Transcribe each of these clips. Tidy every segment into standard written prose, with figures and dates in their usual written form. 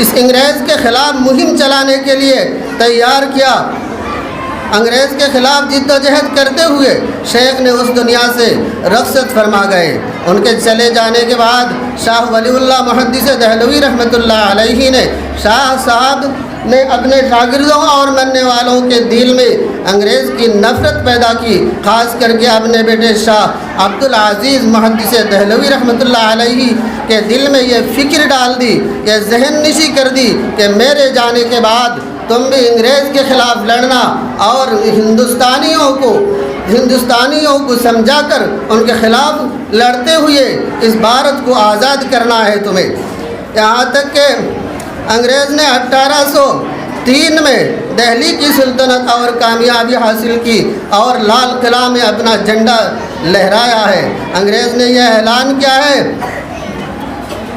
اس انگریز کے خلاف مہم چلانے کے لیے تیار کیا۔ انگریز کے خلاف جد و جہد کرتے ہوئے شیخ نے اس دنیا سے رخصت فرما گئے۔ ان کے چلے جانے کے بعد شاہ ولی اللہ محدث دہلوی رحمۃ اللہ علیہ نے شاہ صاحب نے اپنے شاگردوں اور ماننے والوں کے دل میں انگریز کی نفرت پیدا کی، خاص کر کے اپنے بیٹے شاہ عبدالعزیز محدث دہلوی رحمۃ اللہ علیہ کے دل میں یہ فکر ڈال دی، یہ ذہن نشی کر دی کہ میرے جانے کے بعد تم بھی انگریز کے خلاف لڑنا اور ہندوستانیوں کو سمجھا کر ان کے خلاف لڑتے ہوئے اس بھارت کو آزاد کرنا ہے تمہیں۔ یہاں تک کہ انگریز نے 1803 میں دہلی کی سلطنت اور کامیابی حاصل کی اور لال قلعہ میں اپنا جھنڈا لہرایا ہے۔ انگریز نے یہ اعلان کیا ہے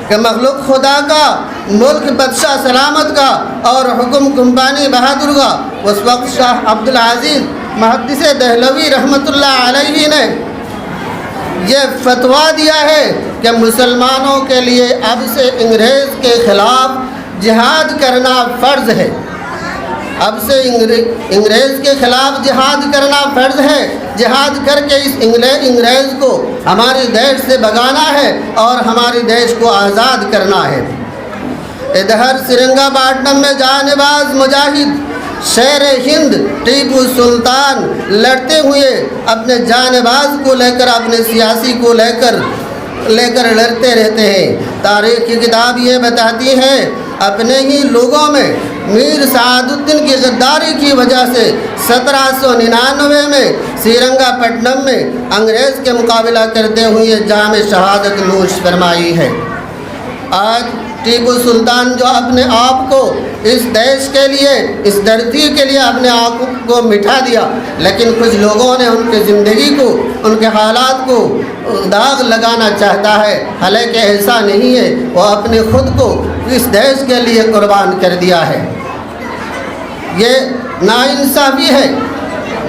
کہ مخلوق خدا کا، ملک بادشاہ سلامت کا اور حکم کمپانی بہادر کا۔ اس وقت شاہ عبدالعزیز محدث دہلوی رحمۃ اللہ علیہ نے یہ فتویٰ دیا ہے کہ مسلمانوں کے لیے اب سے انگریز کے خلاف جہاد کرنا فرض ہے۔ اب سے انگریز کے خلاف جہاد کرنا فرض ہے۔ جہاد کر کے اس انگریز کو ہمارے دیش سے بھگانا ہے اور ہمارے دیش کو آزاد کرنا ہے۔ ادھر سرنگا پاٹنم میں جانے باز مجاہد شیر ہند ٹیپو سلطان لڑتے ہوئے اپنے جانے باز کو لے کر، اپنے سیاسی کو لے کر لڑتے رہتے ہیں۔ تاریخ کی کتاب یہ بتاتی ہے اپنے ہی لوگوں میں میر سعد الدین کی غداری کی وجہ سے 1799 میں سرنگا پٹنم میں انگریز کے مقابلہ کرتے ہوئے جام شہادت نوش فرمائی ہے۔ آج ٹیپو سلطان جو اپنے آپ کو اس دیش کے لیے، اس دھرتی کے لیے اپنے آپ کو مٹھا دیا، لیکن کچھ لوگوں نے ان کی زندگی کو، ان کے حالات کو داغ لگانا چاہتا ہے، حالانکہ ایسا نہیں ہے۔ وہ اپنے خود کو اس دیش کے لیے قربان کر دیا ہے۔ یہ ناانصافی ہے۔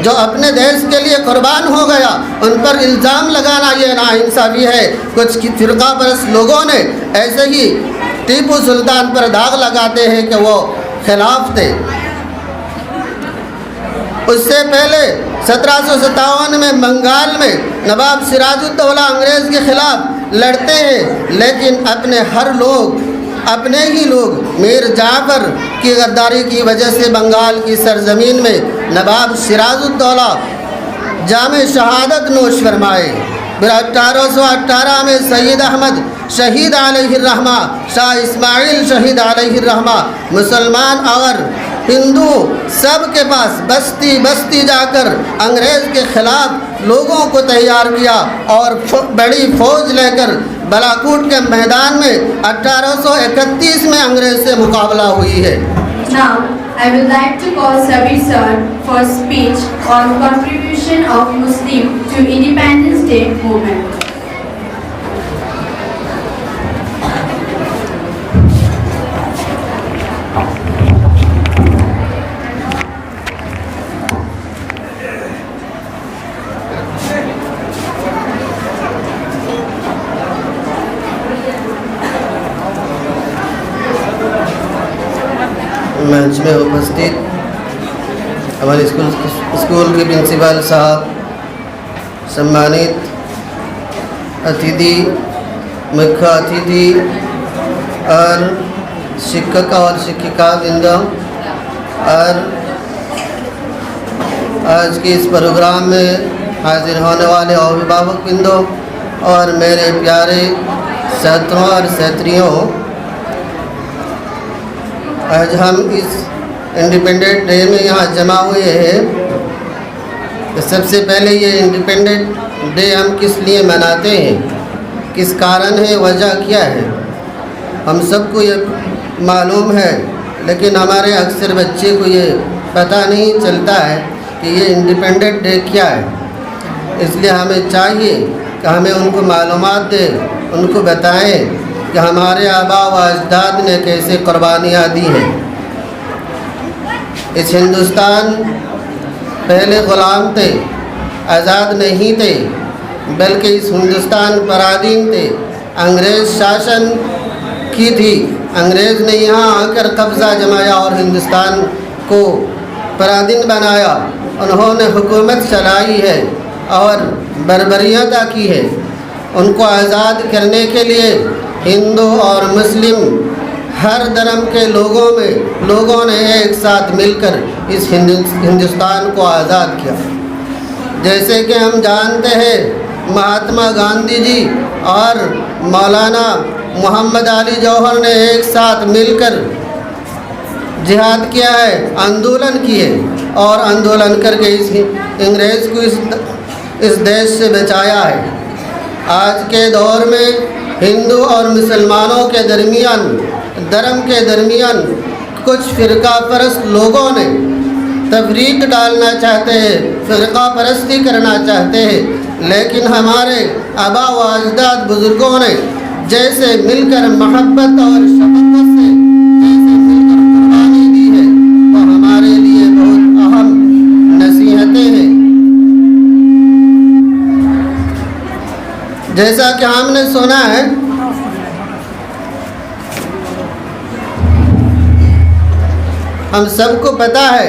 جو اپنے دیش کے لیے قربان ہو گیا ان پر الزام لگانا یہ ناانصافی ہے۔ کچھ فرقہ پرست لوگوں نے ایسے ہی ٹیپو سلطان پر داغ لگاتے ہیں کہ وہ خلاف تھے۔ اس سے پہلے 1757 میں بنگال میں نواب سراج الدولہ انگریز کے خلاف لڑتے ہیں، لیکن اپنے ہی لوگ میر جعفر کی غداری کی وجہ سے بنگال کی سرزمین میں نواب سراج الدولہ جام شہادت نوش فرمائے۔ پھر 1818 میں سید احمد شہید علیہ الرحمہ، شاہ اسماعیل شہید علیہ الرحمہ مسلمان اور ہندو سب کے پاس بستی بستی جا کر انگریز کے خلاف لوگوں کو تیار کیا اور بڑی فوج لے کر بالاکوٹ کے میدان میں 1831 میں انگریز سے مقابلہ ہوئی ہے۔ Now, I would like to call Sabir sir for speech on contribution of Muslim to Independence Day movement. मंच में उपस्थित हमारे स्कूल के प्रिंसिपल साहब, सम्मानित अतिथि, मुख्य अतिथि और शिक्षक और शिक्षिका वृंदों और आज के इस प्रोग्राम में हाजिर होने वाले अभिभावक वृंदों और मेरे प्यारे छात्रों और छात्रियों, आज हम इस इंडिपेंडेंट डे में यहाँ जमा हुए हैं। तो सबसे पहले ये इंडिपेंडेंट डे हम किस लिए मनाते हैं, किस कारण है, वजह क्या है, हम सबको ये मालूम है, लेकिन हमारे अक्सर बच्चे को ये पता नहीं चलता है कि ये इंडिपेंडेंट डे क्या है। इसलिए हमें चाहिए कि हमें उनको मालूमात दें, उनको बताएं कि हमारे आबा व अजदाद ने कैसे कुर्बानियाँ दी हैं। इस हिंदुस्तान पहले ग़ुलाम थे, आज़ाद नहीं थे, बल्कि इस हिंदुस्तान पराधीन थे, अंग्रेज़ शासन की थी। انگریز نے یہاں آ کر قبضہ جمایا اور ہندوستان کو پرادن بنایا. انہوں نے حکومت چلائی ہے اور بربریت کی ہے. ان کو آزاد کرنے کے لیے ہندو اور مسلم ہر دھرم کے لوگوں نے ایک ساتھ مل کر اس ہندوستان کو آزاد کیا. جیسے کہ ہم جانتے ہیں مہاتما گاندھی جی اور مولانا محمد علی جوہر نے ایک ساتھ مل کر جہاد کیا ہے, آندولن کیے اور آندولن کر کے اس انگریز کو اس دیش سے بچایا ہے. آج کے دور میں ہندو اور مسلمانوں کے درمیان دھرم کے درمیان کچھ فرقہ پرست لوگوں نے تفریق ڈالنا چاہتے ہیں, فرقہ پرستی کرنا چاہتے ہیں, لیکن ہمارے آبا و اجداد بزرگوں نے جیسے مل کر محبت اور شفقت سے جیسے مل کر قربانی دی ہے وہ ہمارے لیے بہت اہم نصیحتیں ہیں. جیسا کہ ہم نے سنا ہے ہم سب کو پتہ ہے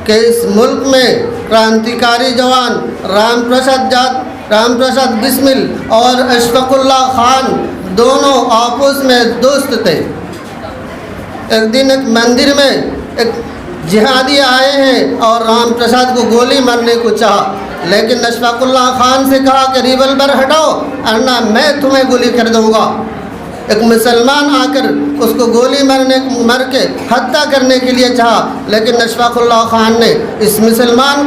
کہ اس ملک میں کرانتیکاری جوان رام پرساد بسمل اور اشفاق اللہ خان دونوں آپس میں دوست تھے. ایک دن ایک مندر میں ایک جہادی آئے ہیں اور رام پرساد کو گولی مارنے کو چاہا, لیکن اشفاق اللہ خان سے کہا کہ ریولور ہٹاؤ ورنہ میں تمہیں گولی کر دوں گا. ایک مسلمان آ کر اس کو گولی مار کے ہتیا کرنے کے لیے چاہا, لیکن اشفاق اللہ خان نے اس مسلمان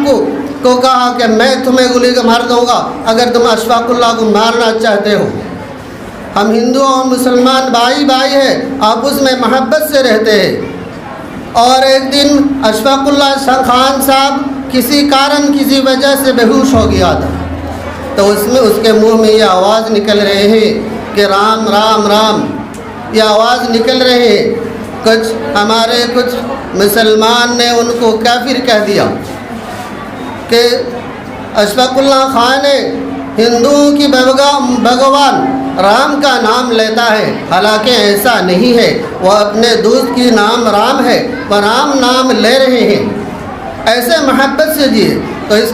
کو کہا کہ میں تمہیں گولی مار دوں گا اگر تم اشفاق اللہ کو مارنا چاہتے ہو. ہم ہندو اور مسلمان بھائی ہیں, آپس میں محبت سے رہتے ہیں. اور ایک دن اشفاق اللہ خان صاحب کسی وجہ سے بے ہوش ہو گیا تھا, تو اس کے منہ میں یہ آواز نکل رہے ہیں کہ رام رام رام, یہ آواز نکل رہے ہیں. ہمارے کچھ مسلمان نے ان کو کافر کہہ دیا کہ اشفاق اللہ خان نے ہندوؤں کی بھگوان رام کا نام لیتا ہے, حالانکہ ایسا نہیں ہے. وہ اپنے دوست کی نام رام ہے, وہ رام نام لے رہے ہیں. ایسے محبت سے جیے. تو اس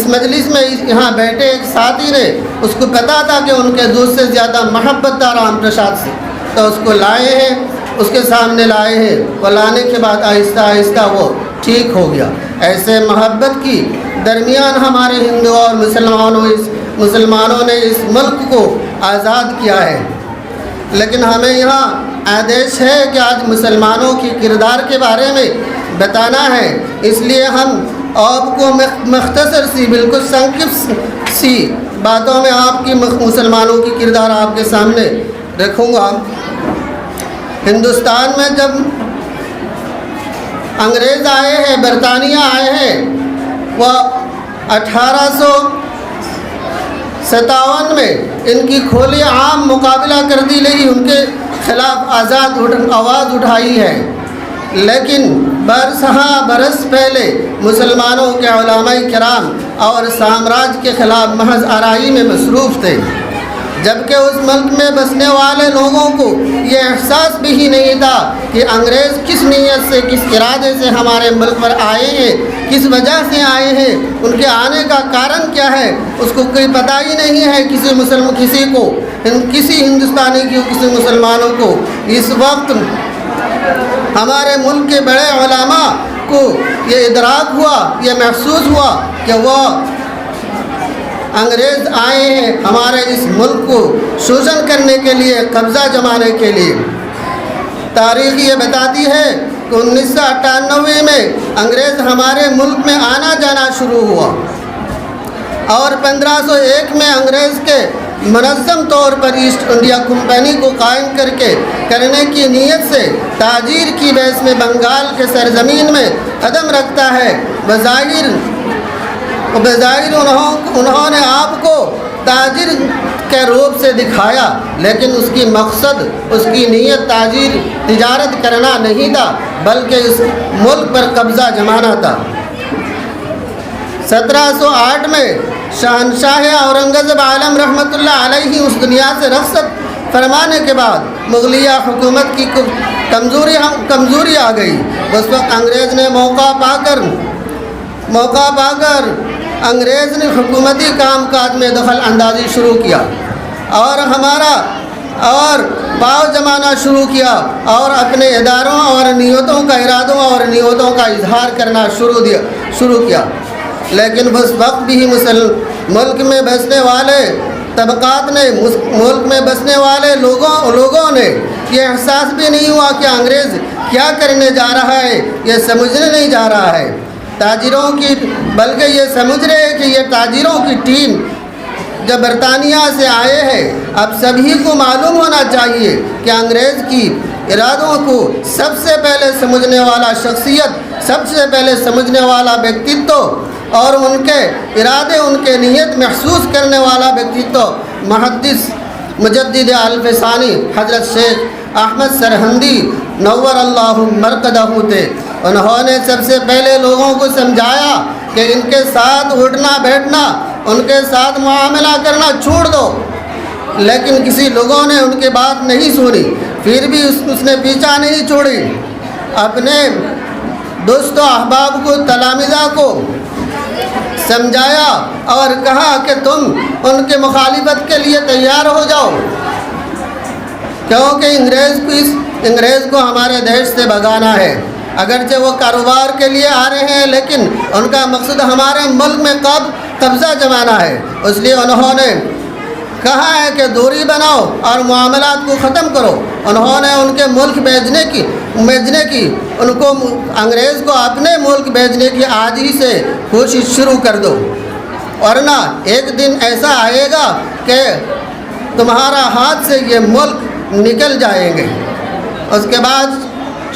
مجلس میں یہاں بیٹھے ایک ساتھی نے, اس کو پتا تھا کہ ان کے دوست سے زیادہ محبت تھا رام پرساد سے, تو اس کو لائے ہیں, اس کے سامنے لائے ہیں. وہ لانے کے بعد آہستہ آہستہ وہ ٹھیک ہو گیا. ایسے محبت کی درمیان ہمارے ہندو اور مسلمانوں نے اس ملک کو آزاد کیا ہے. لیکن ہمیں یہاں آدیش ہے کہ آج مسلمانوں کی کردار کے بارے میں بتانا ہے, اس لیے ہم آپ کو مختصر سی بالکل سنکشت سی باتوں میں آپ کی مسلمانوں کی کردار آپ کے سامنے رکھوں گا. ہندوستان میں جب انگریز آئے ہیں, برطانیہ آئے ہیں, وہ 1857 میں ان کی کھلی عام مقابلہ کر دی گئی, ان کے خلاف آواز اٹھائی ہے. لیکن برس پہلے مسلمانوں کے علماء کرام اور سامراج کے خلاف محض آرائی میں مصروف تھے, جبکہ اس ملک میں بسنے والے لوگوں کو یہ احساس بھی ہی نہیں تھا کہ انگریز کس نیت سے, کس ارادے سے ہمارے ملک پر آئے ہیں, کس وجہ سے آئے ہیں, ان کے آنے کا کارن کیا ہے, اس کو کوئی پتہ ہی نہیں ہے کسی ہندوستانی کی, کسی مسلمانوں کو. اس وقت ہمارے ملک کے بڑے علماء کو یہ ادراک ہوا, یہ محسوس ہوا کہ وہ انگریز آئے ہیں ہمارے اس ملک کو شوشن کرنے کے لیے, قبضہ جمانے کے لیے. تاریخ یہ بتاتی ہے کہ 1998 میں انگریز ہمارے ملک میں آنا جانا شروع ہوا, اور 1501 میں انگریز کے منظم طور پر ایسٹ انڈیا کمپنی کو قائم کرنے کی نیت سے تاجر کی بیس میں بنگال کے سرزمین میں قدم رکھتا ہے. بظاہر انہوں نے آپ کو تاجر کے روپ سے دکھایا, لیکن اس کی مقصد, اس کی نیت تجارت کرنا نہیں تھا, بلکہ اس ملک پر قبضہ جمانا تھا. 1708 میں شہنشاہ اورنگزیب عالم رحمۃ اللہ علیہ اس دنیا سے رخصت फरमाने के बाद मुगलिया हुकूमत की कमज़ोरी आ गई। उस वक्त अंग्रेज़ ने मौका पाकर अंग्रेज़ ने हुकूमती कामकाज में दखल अंदाज़ी शुरू किया और पाव जमाना शुरू किया और अपने इदारों और इरादों और नियतों का इजहार करना शुरू किया। लेकिन उस वक्त भी मुल्क में बसने वाले तबकात ने, मुल्क में बसने वाले लोगों ने ये एहसास भी नहीं हुआ कि अंग्रेज़ क्या करने जा रहा है, ये समझने नहीं जा रहा है बल्कि ये समझ रहे हैं कि ये ताजिरों की टीम जब बरतानिया से आए हैं। अब सभी को मालूम होना चाहिए कि अंग्रेज़ की इरादों को सबसे पहले समझने वाला शख्सियत, सबसे पहले समझने वाला व्यक्तित्व और उनके इरादे, उनके नीयत महसूस करने वाला व्यक्तित्व मुहद्दिस मुजद्दिद अल-फ़सानी हज़रत शेख अहमद सरहंदी नव्वर अल्लाहु मरकदहू थे। उन्होंने सबसे पहले लोगों को समझाया कि इनके साथ उठना बैठना, उनके साथ मुआमला करना छोड़ दो। लेकिन किसी लोगों ने उनकी बात नहीं सुनी, फिर भी उसने पीछा नहीं छोड़ी। अपने दोस्तों अहबाब को, तलामिज़ा को समझाया और कहा कि तुम उनके मुखालिफत के लिए तैयार हो जाओ, क्योंकि अंग्रेज़ को हमारे देश से भगाना है। अगरचे वो कारोबार के लिए आ रहे हैं, लेकिन उनका मकसद हमारे मुल्क में कब्ज़ा जमाना है। इसलिए उन्होंने कहा है कि दूरी बनाओ और मामलात को ख़त्म करो। उन्होंने उनके मुल्क भेजने की उनको अंग्रेज़ को अपने मुल्क भेजने की आज ही से कोशिश शुरू कर दो, वरना एक दिन ऐसा आएगा कि तुम्हारा हाथ से ये मुल्क निकल जाएंगे। उसके बाद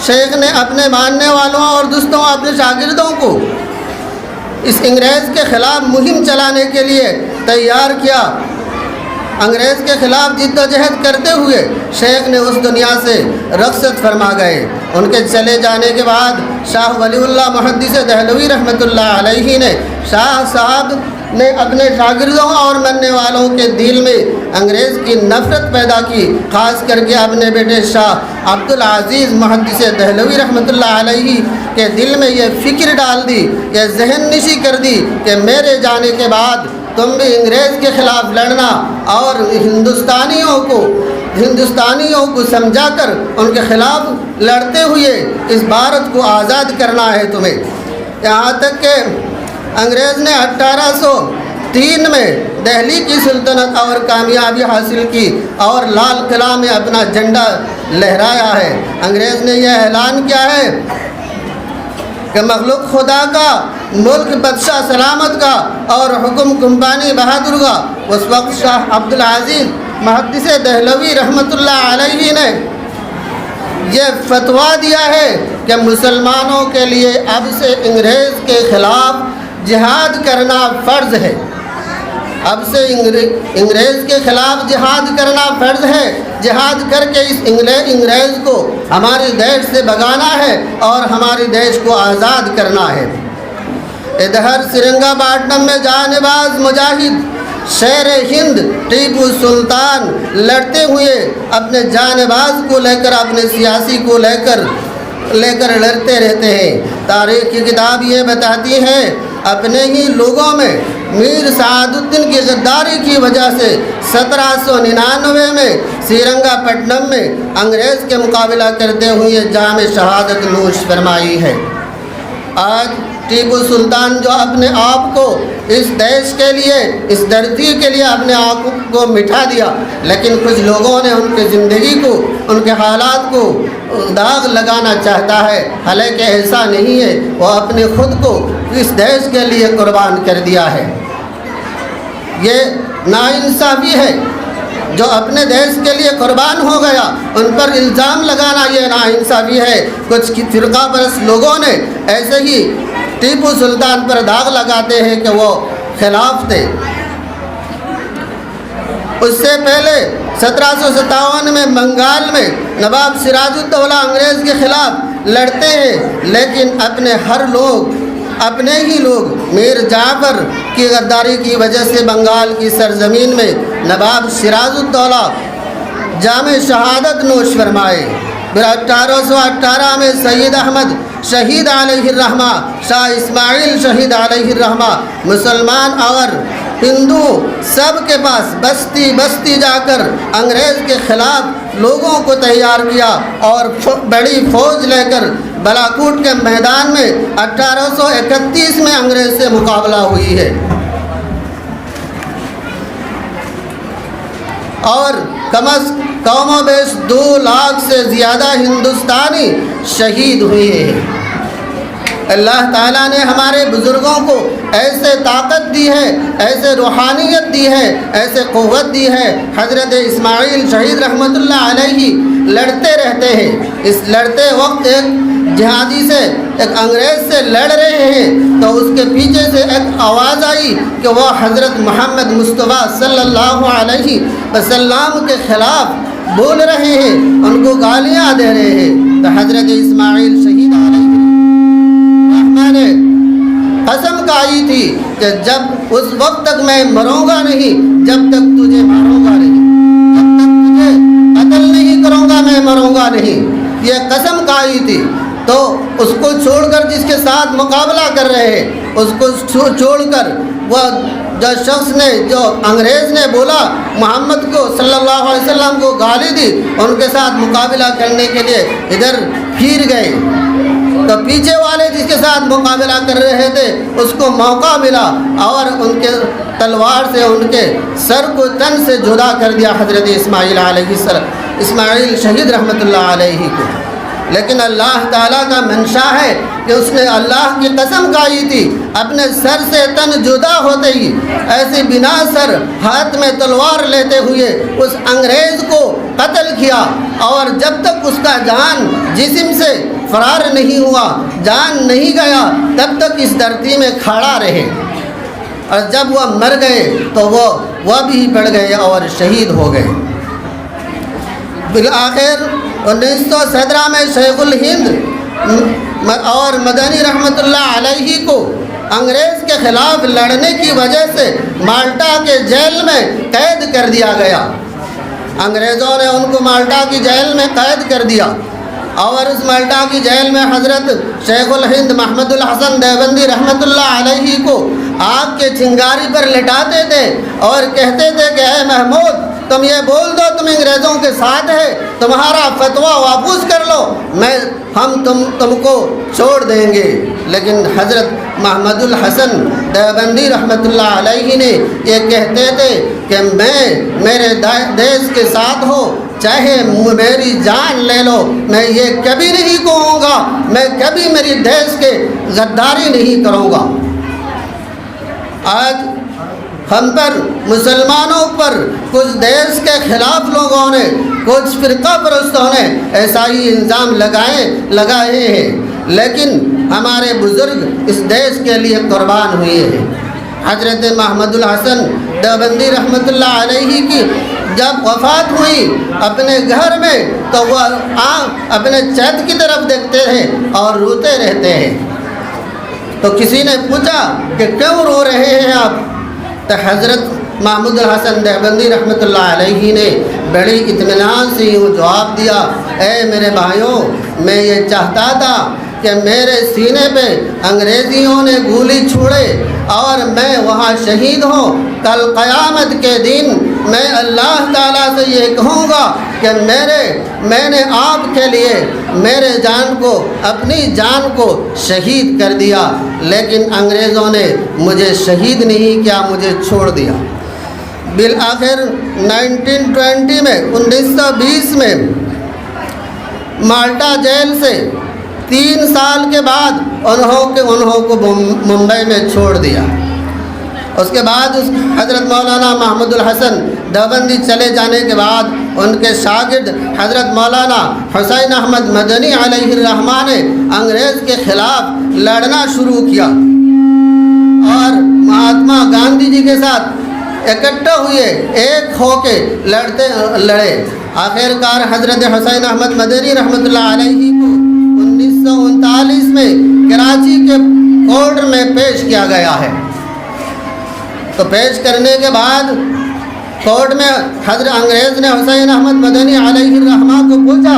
शेख ने अपने मानने वालों और दोस्तों, अपने शागिर्दों को इस अंग्रेज़ के ख़िलाफ़ मुहिम चलाने के लिए तैयार किया। अंग्रेज़ के ख़िलाफ़ जिद्दोजहद करते हुए शेख ने उस दुनिया से रख़्सत फरमा गए। उनके चले जाने के बाद शाह वलीउल्लाह मुहद्दिस दहलवी रहमतुल्लाह अलैहि ने, शाह साहब ने अपने शागिर्दों और मानने वालों के दिल में अंग्रेज़ की नफ़रत पैदा की। ख़ास करके अपने बेटे शाह अब्दुल अज़ीज़ मुहद्दिस दहलवी रहमतुल्लाह अलैहि के दिल में ये फ़िक्र डाल दी, ये जहन नशी कर दी कि मेरे जाने के बाद तुम भी अंग्रेज़ के ख़िलाफ़ लड़ना और हिंदुस्तानियों को समझाकर उनके ख़िलाफ़ लड़ते हुए इस भारत को आज़ाद करना है तुम्हें। यहाँ तक कि अंग्रेज़ ने 1803 में दिल्ली की सुल्तनत और कामयाबी हासिल की और लाल किला में अपना झंडा लहराया है। अंग्रेज़ ने यह ऐलान किया है कि मखलूक खुदा का, मुल्क बदशाह सलामत का और हुक्म कुंबानी बहादुर का। उस वक्त शाह अब्दुल अज़ीज़ मुहद्दिस दहलवी रहमतुल्लाह अलैहि ने यह फतवा दिया है कि मुसलमानों के लिए अब से अंग्रेज़ के ख़िलाफ़ जिहाद करना फ़र्ज़ है। अब से अंग्रेज़ के ख़िलाफ़ जिहाद करना फ़र्ज़ है। जिहाद करके इस अंग्रेज़ को हमारे देश से भगाना है और हमारे देश को आज़ाद करना है। इधर सिरंगापट्टनम में जानेबाज मुजाहिद शेर हिंद टीपू सुल्तान लड़ते हुए अपने जानेबाज को लेकर, अपने सियासी को लेकर लड़ते रहते हैं। तारीख़ की किताब ये बताती है अपने ही लोगों में मीर सादुद्दीन की गद्दारी की वजह से 1799 में श्रीरंगापट्टनम में अंग्रेज़ के मुकाबला करते हुए जाम शहादत नोश फरमाई है। आज टीपू सुल्तान जो अपने आप को इस देश के लिए, इस धरती के लिए अपने आप को मिटा दिया, लेकिन कुछ लोगों ने उनकी ज़िंदगी को, उनके हालात को दाग लगाना चाहता है। हालांकि ऐसा नहीं है, वो अपने खुद को इस देश के लिए कुर्बान कर दिया है। ये नाइंसाफ़ी है। जो अपने देश के लिए कुर्बान हो गया उन पर इल्ज़ाम लगाना ये नाइंसाफ़ी है। कुछ फ़िरका परस्त लोगों ने ऐसे ही टीपू सुल्तान पर दाग लगाते हैं कि वो खिलाफ थे। उससे पहले 1757 में बंगाल में नवाब सिराजुद्दौला अंग्रेज़ के ख़िलाफ़ लड़ते हैं, लेकिन अपने ही लोग मीर जाफ़र की गद्दारी की वजह से बंगाल की सरज़मीन में नवाब सिराजुद्दौला जाम शहादत नोश फरमाए। फिर 1818 में सैयद अहमद शहीद अलैहिर्रहमा, शाह इस्माइल शहीद अलैहिर्रहमा मुसलमान और हिंदू सब के पास बस्ती बस्ती जाकर अंग्रेज़ के ख़िलाफ़ लोगों को तैयार किया और बड़ी फ़ौज लेकर बालाकोट के मैदान में 1831 में अंग्रेज़ से मुकाबला हुई है और कम बेश 2 लाख से ज़्यादा हिंदुस्तानी शहीद हुए हैं। अल्लाह ताला ने हमारे बुज़ुर्गों को ऐसे ताकत दी है, ऐसे रूहानियत दी है, ऐसे क़ुव्वत दी है। हज़रत इस्माइल शहीद रहमतुल्लाह अलैहि लड़ते रहते हैं। इस लड़ते वक्त एक जिहादी से, एक अंग्रेज़ से लड़ रहे हैं तो उसके पीछे से एक आवाज़ आई कि वह हज़रत मोहम्मद मुस्तफ़ा सल्लल्लाहु अलैहि वसल्लम के ख़िलाफ़ बोल रहे हैं, उनको गालियाँ दे रहे हैं। तो हज़रत इस्माइल शहीद ने कसम खाई थी कि जब उस वक्त तक मैं मरूंगा नहीं, जब तक तुझे मारूंगा नहीं, जब तक तुझे कत्ल नहीं करूंगा मैं मरूंगा नहीं, ये कसम खाई थी। तो उसको छोड़कर जिसके साथ मुकाबला कर रहे हैं, उसको छोड़कर वह जो शख्स ने, जो अंग्रेज़ ने बोला मोहम्मद को सल्लल्लाहु अलैहि वसल्लम को गाली दी, उनके साथ मुकाबला करने के लिए इधर फिर गए। तो पीछे वाले जिसके साथ मुकाबला कर रहे थे उसको मौका मिला और उनके तलवार से उनके सर को तन से जुदा कर दिया हज़रत इस्माइल शहीद रहमतुल्लाह अलैहि को। लेकिन अल्लाह ताला का मंशा है कि उसने अल्लाह की कसम खाई थी, अपने सर से तन जुदा होते ही ऐसे बिना सर हाथ में तलवार लेते हुए उस अंग्रेज़ को कत्ल किया और जब तक उसका जान जिस्म से फरार नहीं हुआ, जान नहीं गया, तब तक इस धरती में खड़ा रहे। और जब वह मर गए तो वह भी बढ़ गए और शहीद हो गए। फिर आखिर 1917 में शेखुल हिंद और मदनी रहमतुल्लाह अलैहि को अंग्रेज़ के ख़िलाफ़ लड़ने की वजह से माल्टा के जेल में कैद कर दिया गया। अंग्रेज़ों ने उनको माल्टा की जेल में कैद कर दिया और उस माल्टा की जेल में हज़रत शेखुल हिंद महमूदुल हसन देवबंदी रहमतुल्लाह अलैहि को आग के चिंगारी पर लिटाते थे और कहते थे कि ऐ महमूद, तुम ये बोल दो तुम अंग्रेज़ों के साथ है, तुम्हारा फतवा वापस कर लो, हम तुमको छोड़ देंगे। लेकिन हज़रत महमूदुल हसन देवबंदी रहमतुल्लाह अलैहि ने ये कहते थे कि मैं मेरे देश के साथ हो, चाहे मेरी जान ले लो, मैं ये कभी नहीं कहूँगा, मैं कभी मेरी देश के गद्दारी नहीं करूँगा। आज हम पर, मुसलमानों पर कुछ देश के ख़िलाफ़ लोगों ने, कुछ फ़िरका परस्तों ने ऐसा ही इल्ज़ाम लगाए हैं, लेकिन हमारे बुज़ुर्ग इस देश के लिए कुर्बान हुए हैं। हज़रत महमूदुल हसन देवबंदी रहमतुल्लाह अलैहि की जब वफ़ात हुई अपने घर में, तो वह अपने छत की तरफ देखते हैं और रोते रहते हैं। तो किसी ने पूछा कि क्यों रो रहे हैं आप? तो हज़रत महमूदुल हसन देवबंदी रहमतुल्लाह अलैहि ने बड़ी इत्मीनान से यूँ जवाब दिया, ऐ मेरे भाइयों, मैं ये चाहता था कि मेरे सीने पे अंग्रेज़ियों ने गोली छोड़े और मैं वहाँ शहीद हूँ। कल क़यामत के दिन मैं अल्लाह ताला से ये कहूँगा कि मैंने आपके लिए मेरे जान को, अपनी जान को शहीद कर दिया, लेकिन अंग्रेज़ों ने मुझे शहीद नहीं किया, मुझे छोड़ दिया। बिल आखिर 1920 में 1920 में माल्टा जेल से 3 साल के बाद उन्हों को मुंबई में छोड़ दिया। उसके बाद हज़रत मौलाना महमूदुल हसन देवबंदी चले जाने के बाद उनके शागिर्द हज़रत मौलाना हुसैन अहमद मदनी अलैहिर्रहमा ने अंग्रेज़ के ख़िलाफ़ लड़ना शुरू किया और महात्मा गांधी जी के साथ इकट्ठे हुए, एक होके लड़े। आखिरकार हज़रत हुसैन अहमद मदनी रहमतुल्लाह अलैहि को 1939 में कराची के कोर्ट में पेश किया गया है। तो पेश करने के बाद कोर्ट में हजरत अंग्रेज़ ने हुसैन अहमद मदनी अलैहिर्रहमा को पूछा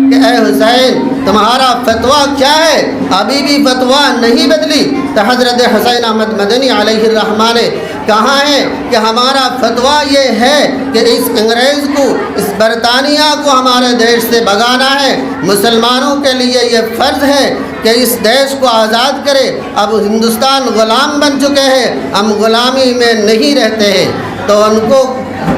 कि ए हुसैन तुम्हारा फतवा क्या है, अभी भी फतवा नहीं बदली। तो हजरत हुसैन अहमद मदनी अलैहिर्रहमा ने कहा है कि हमारा फतवा ये है कि इस अंग्रेज़ को, इस बरतानिया को हमारे देश से भगाना है। मुसलमानों के लिए ये फ़र्ज़ है कि इस देश को आज़ाद करे। अब हिंदुस्तान ग़ुलाम बन चुके हैं, हम ग़ुलामी में नहीं रहते हैं। तो उनको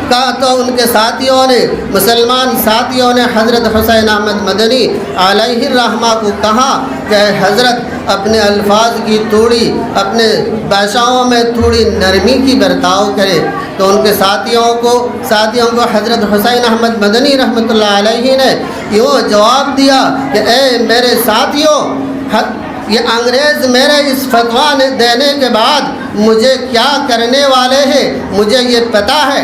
कहा, तो उनके साथियों ने, मुसलमान साथियों ने हज़रत हुसैन अहमद मदनी अलैहिर्रहमा को कहा कि हज़रत अपने अल्फाज की थोड़ी, अपने भाषाओं में थोड़ी नरमी की बर्ताव करे। तो उनके साथियों को हज़रत हुसैन अहमद मदनी रहमतुल्लाह अलैहि ने यूँ जवाब दिया कि ए मेरे साथियों, ये अंग्रेज़ मेरे इस फतवा देने के बाद मुझे क्या करने वाले हैं मुझे ये पता है।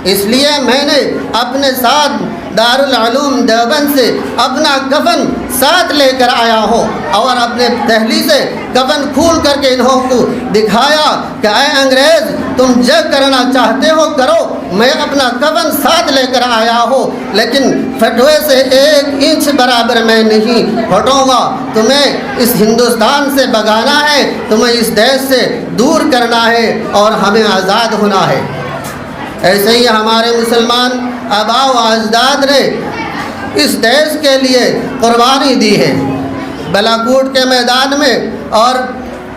इसलिए मैंने अपने साथ दारुल उलूम देवबंद से अपना कफन साथ लेकर आया हूँ और अपने दहली से कफन खोल करके इन्हों को दिखाया कि ऐ अंग्रेज़ तुम जो करना चाहते हो करो, मैं अपना कफन साथ लेकर आया हूँ, लेकिन फटवे से 1 इंच बराबर मैं नहीं हटूँगा। तुम्हें इस हिंदुस्तान से भगाना है, तुम्हें इस देश से दूर करना है और हमें आज़ाद होना है। ऐसे ही हमारे मुसलमान आबा व अजदाद ने इस देश के लिए कुर्बानी दी है। बालाकोट के मैदान में और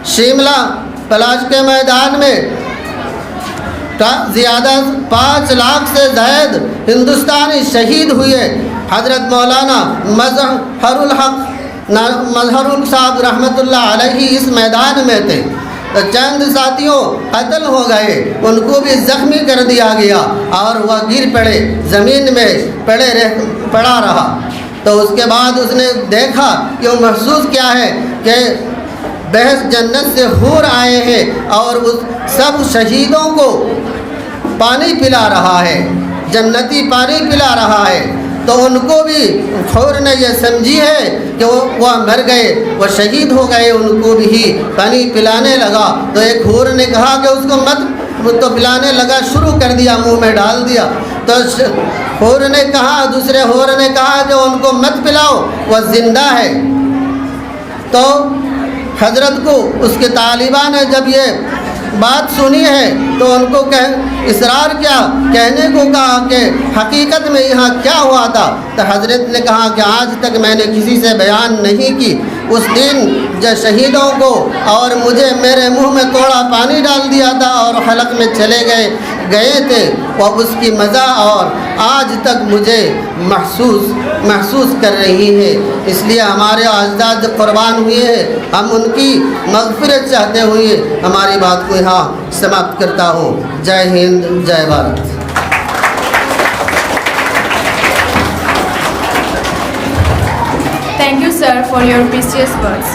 शिमला पलाश के मैदान में ज़्यादा 5 लाख से ज़ायद हिंदुस्तानी शहीद हुए। हज़रत मौलाना मज़हरुल साहब रहमतुल्लाह अलैहि इस मैदान में थे। तो चंद साथियों कत्ल हो गए, उनको भी ज़ख्मी कर दिया गया और वह गिर पड़े, ज़मीन में पड़ा रहा। तो उसके बाद उसने देखा कि वो महसूस क्या है कि बहस जन्नत से हूर आए हैं और उस सब शहीदों को पानी पिला रहा है, जन्नती पानी पिला रहा है। तो उनको भी हूर ने यह समझी है कि वह मर गए, वह शहीद हो गए, उनको भी पानी पिलाने लगा। तो एक हूर ने कहा कि उसको मत, तो पिलाने लगा, शुरू कर दिया, मुंह में डाल दिया। तो हूर ने कहा, दूसरे हूर ने कहा कि उनको मत पिलाओ, वह ज़िंदा है। तो हज़रत को उसके तालिबा ने जब ये बात सुनी है तो उनको इसरार क्या कहने को कहा कि हकीकत में यहाँ क्या हुआ था। तो हज़रत ने कहा कि आज तक मैंने किसी से बयान नहीं की। उस दिन जब शहीदों को और मुझे मेरे मुंह में थोड़ा पानी डाल दिया था और हलक में चले गए थे, वह उसकी मज़ा और आज तक मुझे महसूस कर रही है। इसलिए हमारे अजदाद कुर्बान हुए हैं, हम उनकी मग़फ़िरत चाहते हुए हमारी बात को यहाँ समाप्त करता हूँ। जय हिंद, जय Bharat. Thank you, sir, for your precious words.